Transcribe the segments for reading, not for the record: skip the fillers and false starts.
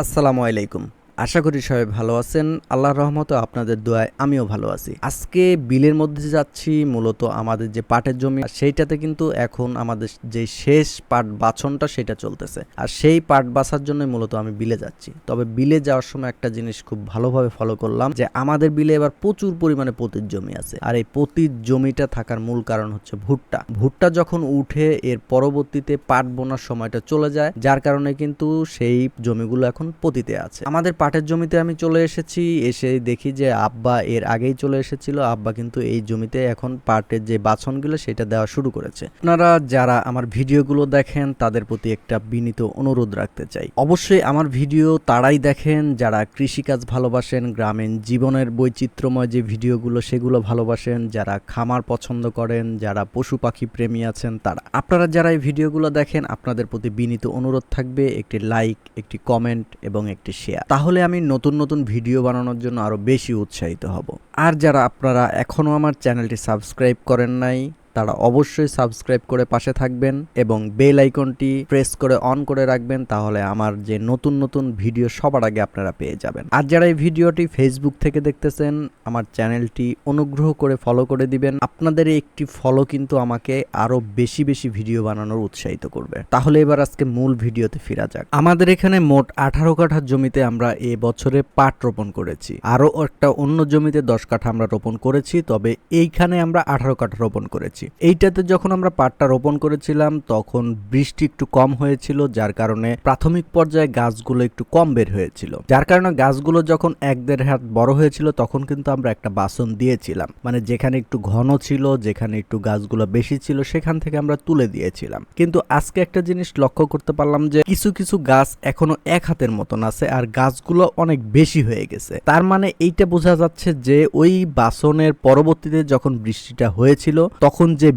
আসসালামু আলাইকুম। আশা করি সবাই ভালো আছেন। আল্লাহর রহমতে আপনাদের দোয়ায় আমিও ভালো আছি। আজকে বিলের মধ্যে যাচ্ছি, মূলত আমাদের যে পাটের জমি সেইটাতে কিন্তু এখন আমাদের যে শেষ পাট বাছনটা সেটা চলতেছে। আর সেই পাট বাছার জন্য মূলত আমি বিলে যাচ্ছি। তবে বিলে যাওয়ার সময় একটা জিনিস খুব ভালোভাবে ফলো করলাম যে আমাদের বিলে এবার প্রচুর পরিমাণে পতির জমি আছে। আর এই পতির জমিটা থাকার মূল কারণ হচ্ছে ভুট্টা। ভুট্টা যখন উঠে এর পরবর্তীতে পাট বোনার সময়টা চলে যায়, যার কারণে কিন্তু সেই জমিগুলো এখন পতিতে আছে। আমাদের পাটের জমিতে আমি চলে এসেছি, এসে দেখি যে আব্বা এর আগেই চলে এসেছিল। আব্বা কিন্তু এই জমিতে এখন পাটের যে বাছনগুলো সেটা দেওয়া শুরু করেছে। আপনারা যারা আমার ভিডিওগুলো দেখেন তাদের প্রতি একটা বিনীত অনুরোধ রাখতে চাই, অবশ্যই আমার ভিডিও তারাই দেখেন যারা কৃষিকাজ ভালোবাসেন, গ্রামীণ জীবনের বৈচিত্র্যময় যে ভিডিওগুলো সেগুলো ভালোবাসেন, যারা খামার পছন্দ করেন, যারা পশু পাখি প্রেমী আছেন তারা। আপনারা যারা এই ভিডিওগুলো দেখেন আপনাদের প্রতি বিনীত অনুরোধ থাকবে একটি লাইক, একটি কমেন্ট এবং একটি শেয়ার। তাহলে আমি নতুন নতুন ভিডিও বানানোর জন্য আরো বেশি উৎসাহিত হব। আর যারা আপনারা এখনো আমার চ্যানেলটি সাবস্ক্রাইব করেন নাই তারা অবশ্যই সাবস্ক্রাইব করে পাশে থাকবেন এবং বেল আইকনটি প্রেস করে অন করে রাখবেন, তাহলে আমার যে নতুন নতুন ভিডিও সবার আগে আপনারা পেয়ে যাবেন। আর যারা এই ভিডিওটি ফেসবুক থেকে দেখতেছেন আমার চ্যানেলটি অনুগ্রহ করে ফলো করে দিবেন। আপনাদের একটি ফলো কিন্তু আমাকে আরো বেশি বেশি ভিডিও বানানোর উৎসাহিত করবে। তাহলে এবার আজকে মূল ভিডিওতে ফেরা যাক। আমাদের এখানে মোট 18 কাঠা জমিতে আমরা এ বছরে পাট রোপণ করেছি। আরো একটা অন্য জমিতে 10 কাঠা আমরা রোপণ করেছি, তবে এইখানে আমরা 18 কাঠা রোপণ করেছি। এইটাতে যখন আমরা পাটটা রোপণ করেছিলাম তখন বৃষ্টি একটু কম হয়েছিল, যার কারণে প্রাথমিক পর্যায়ে গাছগুলো একটু কম বের হয়েছিল। যার কারণে গাছগুলো যখন 1-1.5 হাত বড় হয়েছিল তখন কিন্তু আমরা একটা বাছন দিয়েছিলাম, মানে যেখানে একটু ঘন ছিল, যেখানে একটু গাছগুলো বেশি ছিল সেখান থেকে আমরা তুলে দিয়েছিলাম। কিন্তু আজকে একটা জিনিস লক্ষ্য করতে পারলাম যে কিছু কিছু গাছ এখনো 1 হাতের মতন আছে আর গাছগুলো অনেক বেশি হয়ে গেছে। তার মানে এইটা বোঝা যাচ্ছে যে ওই বাছনের পরবর্তীতে যখন বৃষ্টিটা হয়েছিল তখন যে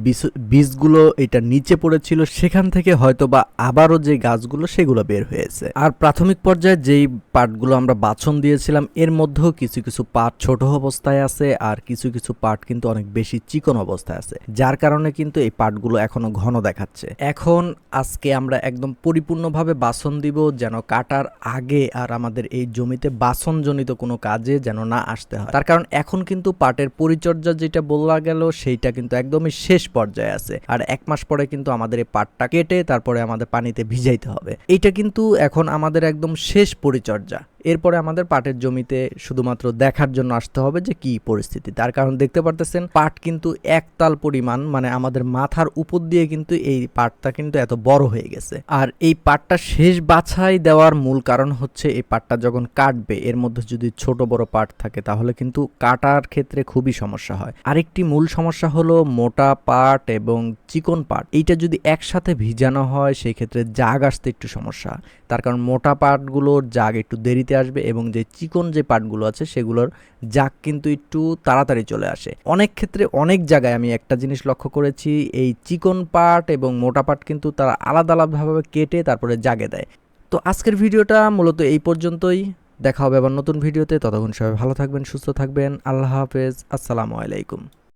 বীজগুলো এটা নিচে পড়েছিল সেখান থেকে হয়তো বা আবারও যে গাছগুলো সেগুলো বের হয়েছে। আর প্রাথমিক পর্যায়ে যেই পাটগুলো আমরা বাছন দিয়েছিলাম এর মধ্যেও কিছু কিছু পাট ছোট অবস্থায় আছে আর কিছু কিছু পাট কিন্তু অনেক বেশি চিকন অবস্থায় আছে, যার কারণে কিন্তু এই পাটগুলো এখনো ঘন দেখাচ্ছে। এখন আজকে আমরা একদম পরিপূর্ণভাবে বাছন দিব যেন কাটার আগে আর আমাদের এই জমিতে বাছনজনিত কোনো কাজে যেন না আসতে হয়। তার কারণ এখন কিন্তু পাটের পরিচর্যা যেটা বলা গেল সেইটা কিন্তু একদমই শেষ পর্যায়ে আছে। আর 1 মাস পরে কিন্তু আমাদের এই পাটটা কেটে তারপরে আমাদের পানিতে ভিজাইতে হবে। এইটা কিন্তু এখন আমাদের একদম শেষ পরিচর্যা। এরপরে আমাদের পাটের জমিতে শুধুমাত্র দেখার জন্য আসতে হবে যে কি পরিস্থিতি। তার কারণ দেখতে পারতেছেন পাট কিন্তু একতাল পরিমাণ, মানে আমাদের মাথার উপর দিয়ে কিন্তু এই পাটটা কিন্তু এত বড় হয়ে গেছে। আর এই পাটটা শেষ বাছাই দেওয়ার মূল কারণ হচ্ছে এই পাটটা যখন কাটবে এর মধ্যে যদি ছোট বড় পাট থাকে তাহলে কিন্তু কাটার ক্ষেত্রে খুবই সমস্যা হয়। আরেকটি মূল সমস্যা হলো মোটা পাট এবং চিকন পাট, এইটা যদি একসাথে ভিজানো হয় সেই ক্ষেত্রে জাগ আসতে একটু সমস্যা। তার কারণ মোটা পাটগুলোর জাগ একটু দেরিতে আসবে এবং যে চিকন যে পাটগুলো আছে সেগুলোর জাগ কিন্তু একটু তাড়াতাড়ি চলে আসে। অনেক ক্ষেত্রে অনেক জায়গায় আমি একটা জিনিস লক্ষ্য করেছি, এই চিকন পাট এবং মোটা পাট কিন্তু তারা আলাদা আলাদাভাবে কেটে তারপরে জাগে দেয়। তো আজকের ভিডিওটা মূলত এই পর্যন্তই। দেখা হবে আবার নতুন ভিডিওতে। ততক্ষণ সবাই ভালো থাকবেন, সুস্থ থাকবেন। আল্লাহ হাফেজ, আসসালামু আলাইকুম।